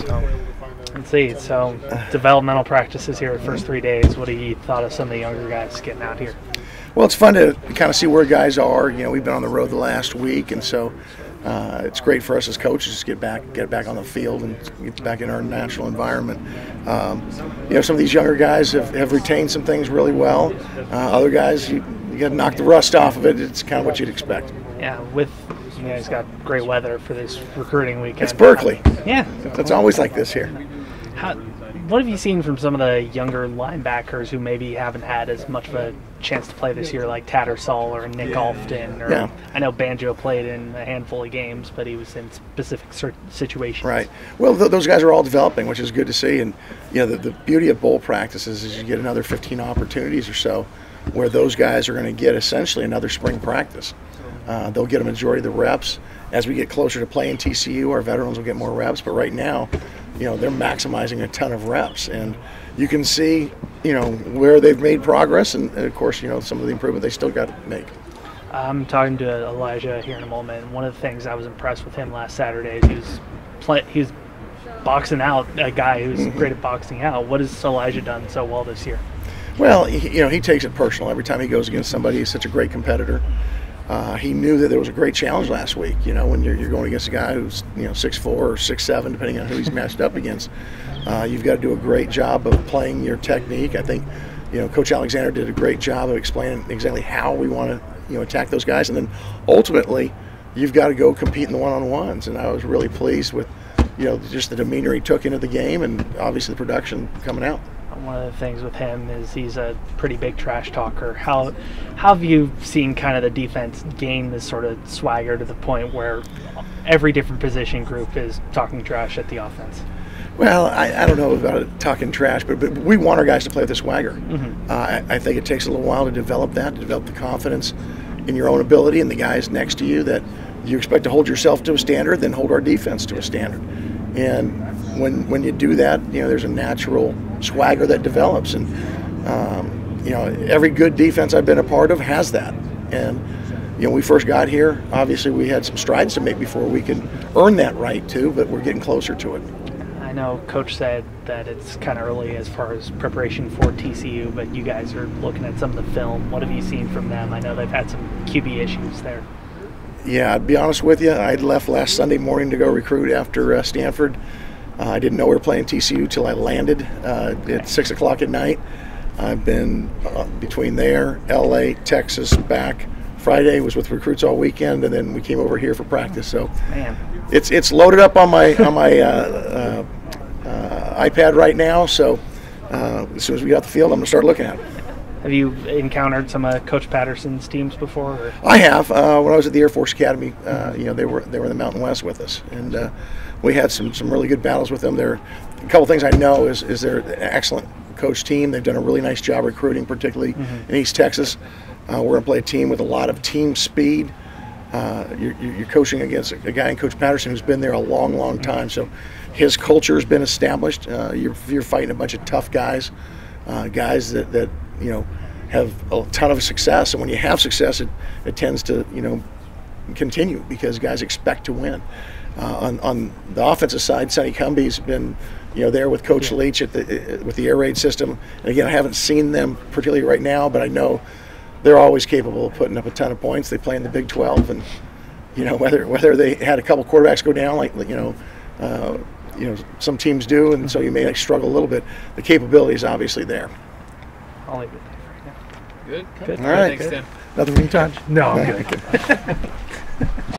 So let's see. So developmental practices here the first 3 days. What have you thought of some of the younger guys getting out here? Well, it's fun to kind of see where guys are. You know, we've been on the road the last week, and so it's great for us as coaches to get back on the field and get back in our natural environment. You know, some of these younger guys have retained some things really well. Other guys, you got to knock the rust off of it. It's kind of what you'd expect. Yeah, with you guys got great weather for this recruiting weekend. It's Berkeley. Yeah, It's always like this here. What have you seen from some of the younger linebackers who maybe haven't had as much of a chance to play this year, like Tattersall or Nick Alfton? Or I know Banjo played in a handful of games, but he was in specific situations. Right. Well, those guys are all developing, which is good to see. And you know, the beauty of bowl practices is you get another 15 opportunities or so where those guys are going to get essentially another spring practice. They'll get a majority of the reps. As we get closer to playing TCU, our veterans will get more reps. But right now, you know, they're maximizing a ton of reps, and you can see, you know, where they've made progress, and of course, you know, some of the improvement they still got to make. I'm talking to Elijah here in a moment. One of the things I was impressed with him last Saturday is he was boxing out a guy who's great at boxing out. What has Elijah done so well this year? Well, you know, he takes it personal every time he goes against somebody. He's such a great competitor. He knew that there was a great challenge last week. You know, when you're going against a guy who's 6'4" or 6'7", depending on who he's matched up against, you've got to do a great job of playing your technique. I think, you know, Coach Alexander did a great job of explaining exactly how we want to, attack those guys, and then ultimately, you've got to go compete in the one-on-ones. And I was really pleased with, just the demeanor he took into the game, and obviously the production coming out. One of the things with him is he's a pretty big trash talker. How have you seen kind of the defense gain this sort of swagger to the point where every different position group is talking trash at the offense? Well, I don't know about talking trash, but we want our guys to play with the swagger. I think it takes a little while to develop that, to develop the confidence in your own ability and the guys next to you, that you expect to hold yourself to a standard, then hold our defense to a standard. And when you do that, there's a natural swagger that develops. And, every good defense I've been a part of has that. And, when we first got here, obviously we had some strides to make before we could earn that right too, but we're getting closer to it. I know Coach said that it's kind of early as far as preparation for TCU, but you guys are looking at some of the film. What have you seen from them? I know they've had some QB issues there. Yeah, I'd be honest with you. I left last Sunday morning to go recruit after Stanford. I didn't know we were playing TCU till I landed at 6 o'clock at night. I've been between there, LA, Texas, back. Friday was with recruits all weekend, and then we came over here for practice. So, man, it's loaded up on my iPad right now. So as soon as we got the field, I'm going to start looking at it. Have you encountered some of Coach Patterson's teams before? Or? I have. When I was at the Air Force Academy, they were in the Mountain West with us, and we had some really good battles with them. A couple things I know is they're an excellent coach team. They've done a really nice job recruiting, particularly in East Texas. We're going to play a team with a lot of team speed. You're coaching against a guy in Coach Patterson who's been there a long time, so his culture has been established. You're fighting a bunch of tough guys, guys that have a ton of success, and when you have success, it tends to continue because guys expect to win. On the offensive side, Sonny Cumbie's been there with Coach Leach with the air raid system, and again, I haven't seen them particularly right now, but I know they're always capable of putting up a ton of points. They play in the Big 12, and whether they had a couple quarterbacks go down like some teams do, and so you may struggle a little bit, the capability is obviously there. I'll leave it there right now. Good. All right. Thanks, Tim. Nothing from you, Todd? No, I'm good.